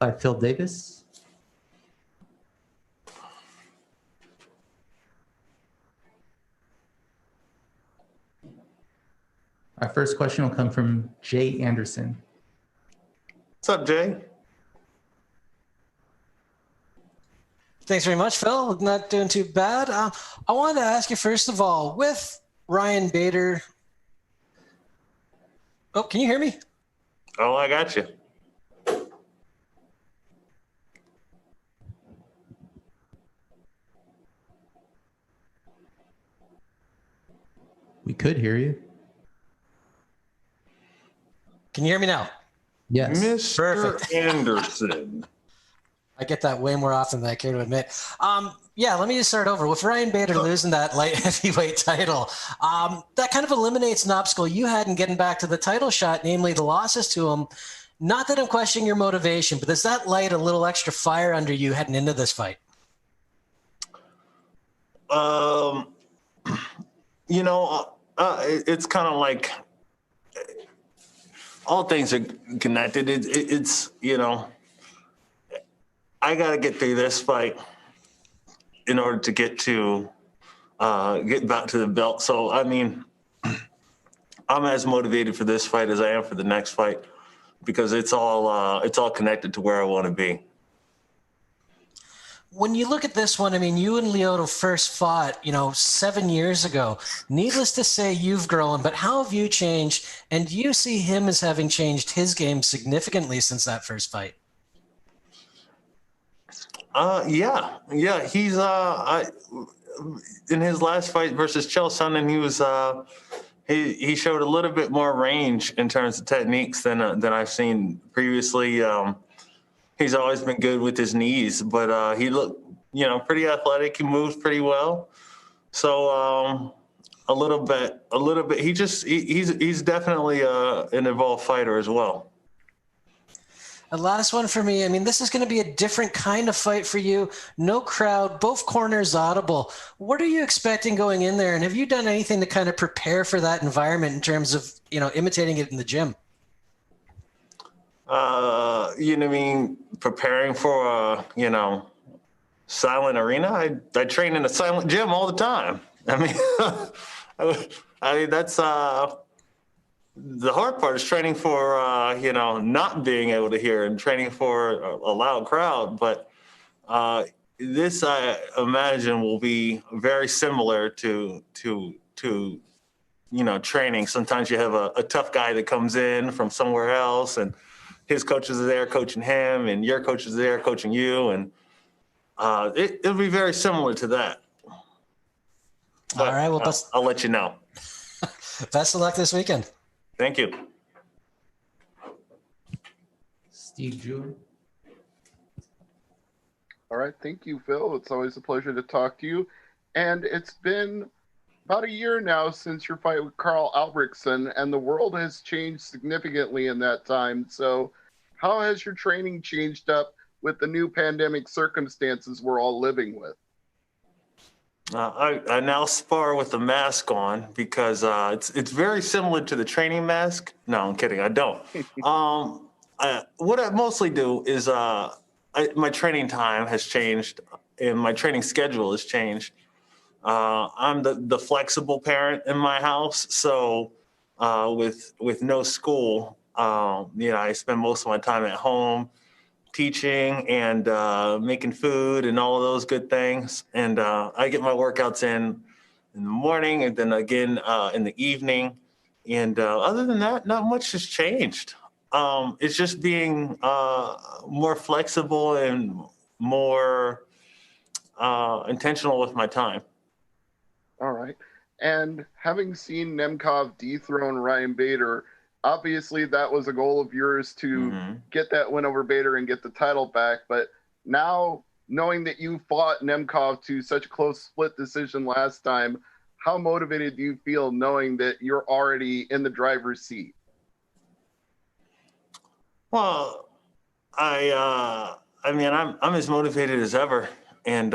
by Phil Davis. Our first question will come from Jay Anderson. What's up, Jay? Thanks very much, Phil. Not doing too bad. I wanted to ask you, first of all, with Ryan Bader. Oh, can you hear me? Oh, I got you. We could hear you. Can you hear me now? Yes. Mr. Perfect. Anderson. I get that way more often than I care to admit. Yeah, let me just start over. With Ryan Bader losing that light heavyweight title, that kind of eliminates an obstacle you had in getting back to the title shot, namely the losses to him. Not that I'm questioning your motivation, but does that light a little extra fire under you heading into this fight? It's kind of like all things are connected. It's I got to get through this fight in order to get back to the belt. So, I mean, I'm as motivated for this fight as I am for the next fight because it's all connected to where I want to be. When you look at this one, I mean, you and Lyoto first fought, 7 years ago. Needless to say, you've grown, but how have you changed? And do you see him as having changed his game significantly since that first fight? Yeah. He's in his last fight versus Chael Sonnen, he was he showed a little bit more range in terms of techniques than I've seen previously. He's always been good with his knees, but he looked, pretty athletic. He moves pretty well. So a little bit. He's definitely an evolved fighter as well. The last one for me, I mean, this is going to be a different kind of fight for you. No crowd, both corners audible. What are you expecting going in there? And have you done anything to kind of prepare for that environment in terms of, imitating it in the gym? Preparing for a, silent arena? I train in a silent gym all the time. I mean, that's the hard part is training for, not being able to hear and training for a loud crowd. But this, I imagine, will be very similar to training. Sometimes you have a tough guy that comes in from somewhere else and his coaches are there coaching him and your coaches are there coaching you. And it'll be very similar to that. But, all right. Well, I'll let you know. Best of luck this weekend. Thank you. Steve Drew. All right. Thank you, Phil. It's always a pleasure to talk to you. And it's been about a year now since your fight with Carl Albrechtsen, and the world has changed significantly in that time. So how has your training changed up with the new pandemic circumstances we're all living with? I now spar with the mask on because it's very similar to the training mask. No, I'm kidding. I don't. What I mostly do is my training time has changed and my training schedule has changed. I'm the flexible parent in my house, so with no school, I spend most of my time at home teaching and making food and all of those good things. And I get my workouts in the morning and then again in the evening. And other than that, not much has changed. It's just being more flexible and more intentional with my time. All right. And having seen Nemkov dethrone Ryan Bader, obviously that was a goal of yours to get that win over Bader and get the title back. But now, knowing that you fought Nemkov to such a close split decision last time, how motivated do you feel knowing that you're already in the driver's seat? Well, I'm as motivated as ever. And,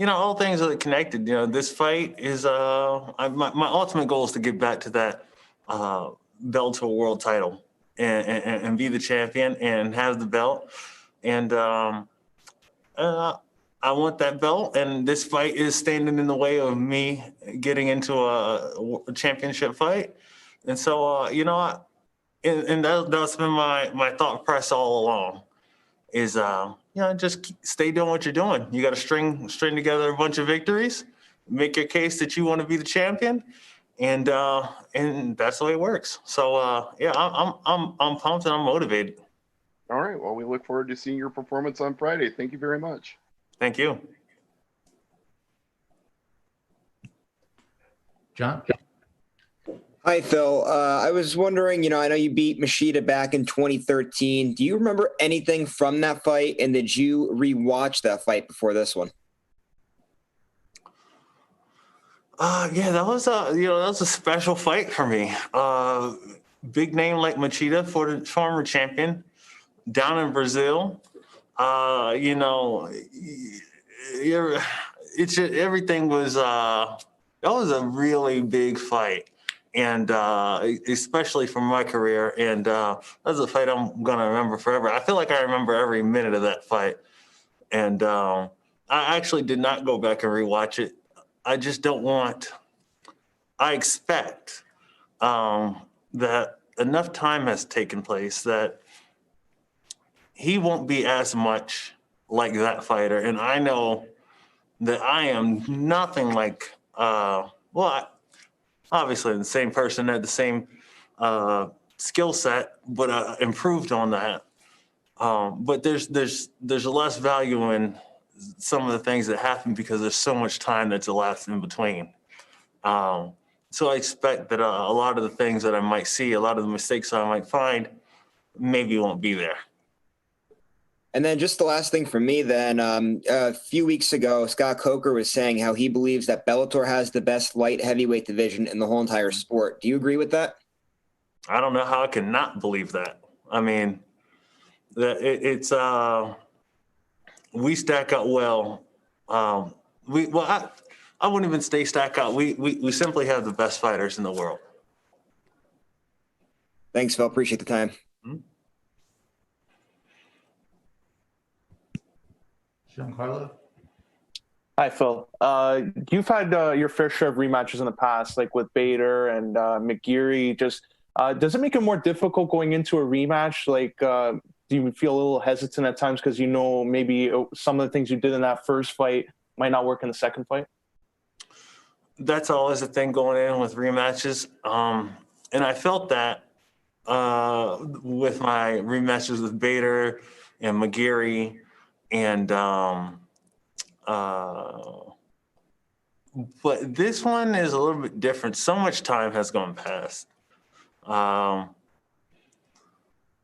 all things are connected. This fight is my ultimate goal is to get back to that Bellator world title. and be the champion and have the belt. And I want that belt, and this fight is standing in the way of me getting into a championship fight. And so, and that's been my thought process all along is, just stay doing what you're doing. You got to string together a bunch of victories, make your case that you want to be the champion, and that's the way it works. So, I'm pumped and I'm motivated. All right. Well, we look forward to seeing your performance on Friday. Thank you very much. Thank you. John? Hi, Phil. I was wondering, I know you beat Machida back in 2013. Do you remember anything from that fight? And did you rewatch that fight before this one? That was a special fight for me. Big name like Machida, for the former champion, down in Brazil. Everything was. That was a really big fight, and especially for my career. And that's a fight I'm gonna remember forever. I feel like I remember every minute of that fight. And I actually did not go back and rewatch it. I just don't want. I expect that enough time has taken place that he won't be as much like that fighter. And I know that I am nothing like, obviously the same person, had the same skill set, but improved on that. But there's less value in some of the things that happen because there's so much time that's elapsed in between. So I expect that a lot of the things that I might see, a lot of the mistakes I might find, maybe won't be there. And then just the last thing for me then, a few weeks ago, Scott Coker was saying how he believes that Bellator has the best light heavyweight division in the whole entire sport. Do you agree with that? I don't know how I can not believe that. I mean, we stack up well. I wouldn't even say stack up. We simply have the best fighters in the world. Thanks, Phil. Appreciate the time. Mm-hmm. Giancarlo? Hi, Phil. You've had your fair share of rematches in the past, like with Bader and McGeary. Just does it make it more difficult going into a rematch? Like, do you feel a little hesitant at times because maybe some of the things you did in that first fight might not work in the second fight? That's always a thing going in with rematches, and I felt that with my rematches with Bader and McGeary. And but this one is a little bit different. So much time has gone past. I'm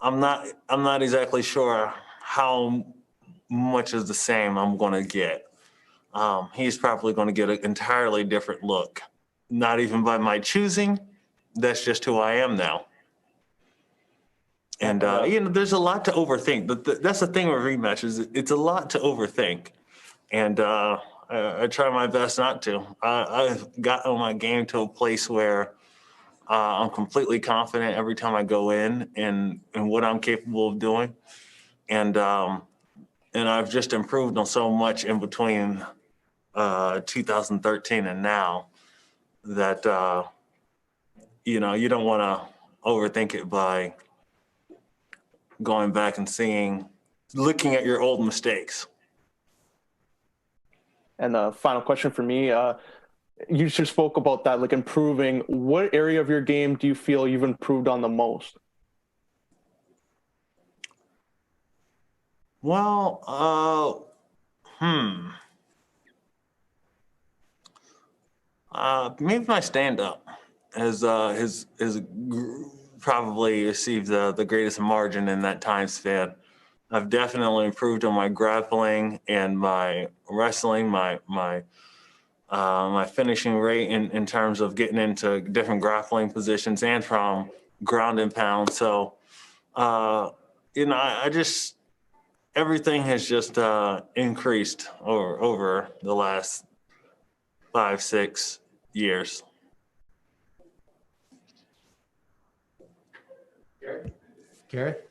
not exactly sure how much is the same I'm going to get. He's probably going to get an entirely different look. Not even by my choosing. That's just who I am now. And, there's a lot to overthink. That's the thing with rematches. It's a lot to overthink. And I try my best not to. I've gotten my game to a place where I'm completely confident every time I go in and what I'm capable of doing. And I've just improved on so much in between 2013 and now that, you don't want to overthink it by going back and looking at your old mistakes. And the final question for me, you just spoke about that, like improving. What area of your game do you feel you've improved on the most? Well, maybe my stand-up has probably received the greatest margin in that time span. I've definitely improved on my grappling and my wrestling, my finishing rate in terms of getting into different grappling positions and from ground and pound. So, I just, everything has just increased over the last 5-6 years. Gareth?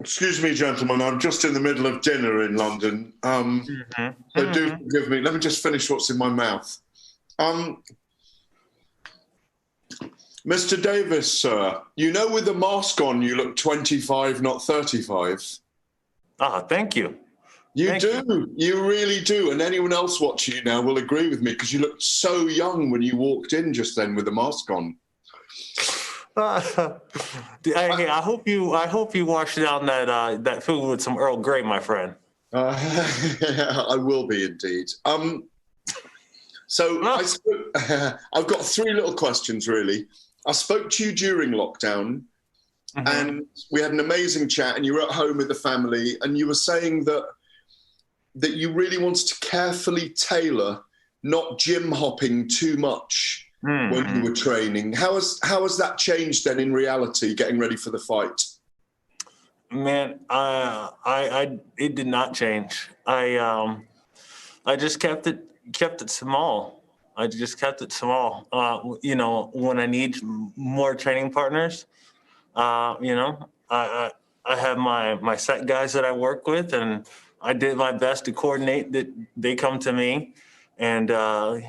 Excuse me, gentlemen. I'm just in the middle of dinner in London. So do forgive me. Let me just finish what's in my mouth. Mr. Davis, sir, you know with the mask on you look 25, not 35. Thank you. You do. You really do. And anyone else watching you now will agree with me because you looked so young when you walked in just then with the mask on. Hey, I hope you washed down that food with some Earl Grey, my friend. I will be indeed. So I've got three little questions really. I spoke to you during lockdown, and we had an amazing chat. And you were at home with the family, and you were saying that you really wanted to carefully tailor, not gym hopping too much when you were training. How has that changed then in reality, getting ready for the fight? Man, it did not change. I just kept it small. I just kept it small. When I need more training partners, I have my set guys that I work with, and I did my best to coordinate that they come to me, and that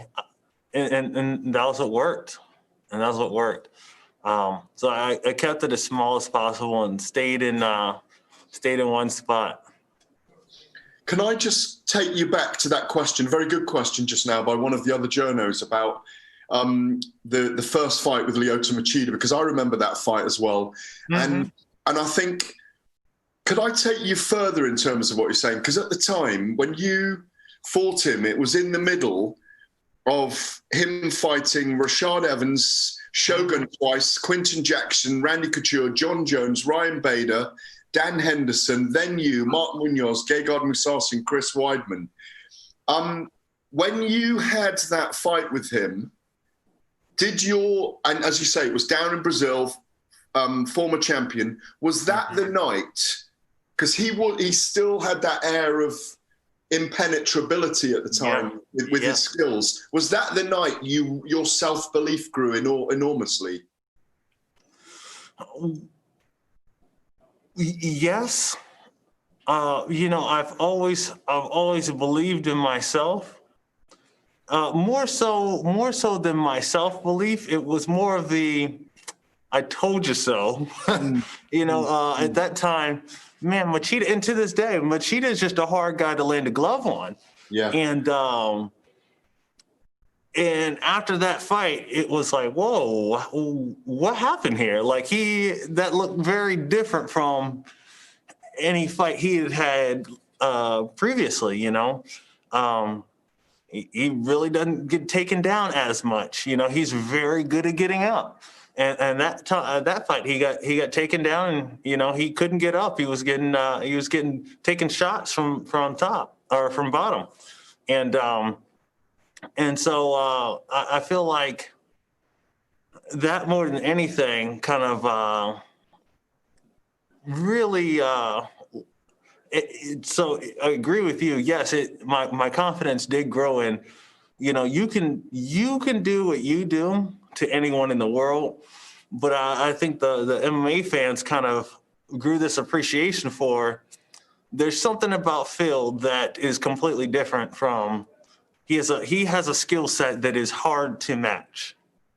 was what worked. And that's what worked. So I kept it as small as possible and stayed in one spot. Can I just take you back to that question? Very good question just now by one of the other journos about the first fight with Lyoto Machida, because I remember that fight as well. And I think, could I take you further in terms of what you're saying? Because at the time when you fought him, it was in the middle of him fighting Rashad Evans, Shogun twice, Quinton Jackson, Randy Couture, John Jones, Ryan Bader, Dan Henderson, then you, Mark Munoz, Gegard Mousasi, and Chris Weidman. When you had that fight with him, and as you say, it was down in Brazil, former champion, was that the night? Because he still had that air of impenetrability at the time with his skills. Was that the night your self-belief grew enormously? Yes. I've always believed in myself. More so than my self-belief. It was more of the I told you so. At that time, man, Machida, and to this day, Machida is just a hard guy to land a glove on. Yeah. And after that fight, it was like, whoa, what happened here? Like that looked very different from any fight he had previously, He really doesn't get taken down as much. He's very good at getting up. And that fight, he got taken down, and he couldn't get up. He was getting taken shots from top or from bottom, and so I feel like that more than anything kind of really. So I agree with you. Yes, my confidence did grow, and you can do what you do to anyone in the world, but I think the MMA fans kind of grew this appreciation for. There's something about Phil that is completely different from. He has a skill set that is hard to match.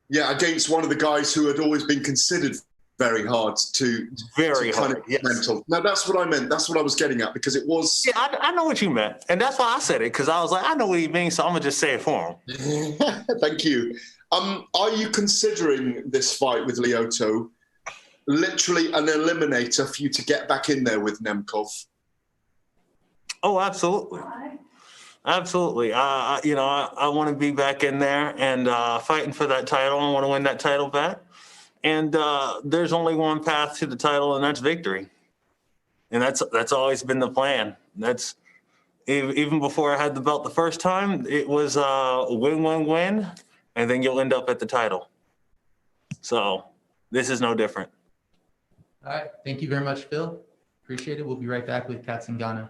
Yeah, against one of the guys who had always been considered very hard to hard. Yes. Mental. No, that's what I meant. That's what I was getting at, because it was. Yeah, I know what you meant, and that's why I said it, because I was like, I know what he means, so I'm gonna just say it for him. Thank you. Are you considering this fight with Lyoto literally an eliminator for you to get back in there with Nemkov? Oh, absolutely. Absolutely. I want to be back in there and fighting for that title. I want to win that title back. And there's only one path to the title, and that's victory. And that's always been the plan. That's even before I had the belt the first time, it was win, and then you'll end up at the title. So this is no different. All right. Thank you very much, Phil. Appreciate it. We'll be right back with Cats in Ghana.